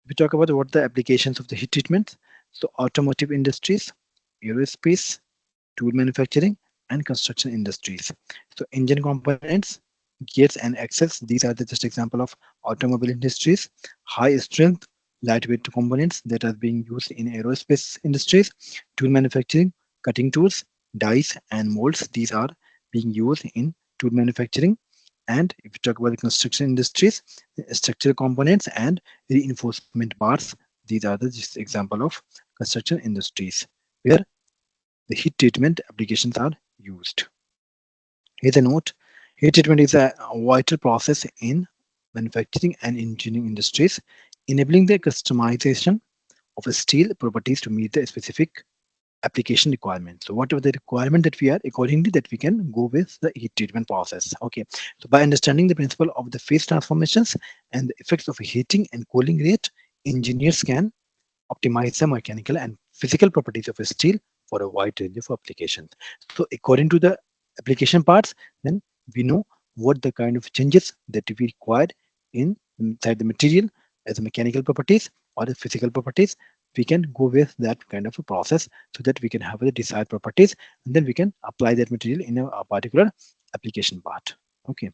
We talk about what the applications of the heat treatment. So automotive industries, aerospace, tool manufacturing, and construction industries. So engine components, gears and axles, these are the just example of automobile industries. High strength, lightweight components that are being used in aerospace industries. Tool manufacturing, cutting tools, dies and molds, these are being used in tool manufacturing. And if you talk about the construction industries, structural components and reinforcement parts, these are the just example of construction industries where the heat treatment applications are used. Here's a note. Heat treatment is a vital process in manufacturing and engineering industries, enabling the customization of a steel properties to meet the specific application requirements. So whatever the requirement that we are, accordingly that we can go with the heat treatment process. Okay. So by understanding the principle of the phase transformations and the effects of heating and cooling rate, engineers can optimize the mechanical and physical properties of a steel for a wide range of applications. So according to the application parts, then we know what the kind of changes that we required inside the material as a mechanical properties or the physical properties. We can go with that kind of a process so that we can have the desired properties and then we can apply that material in a particular application part. Okay.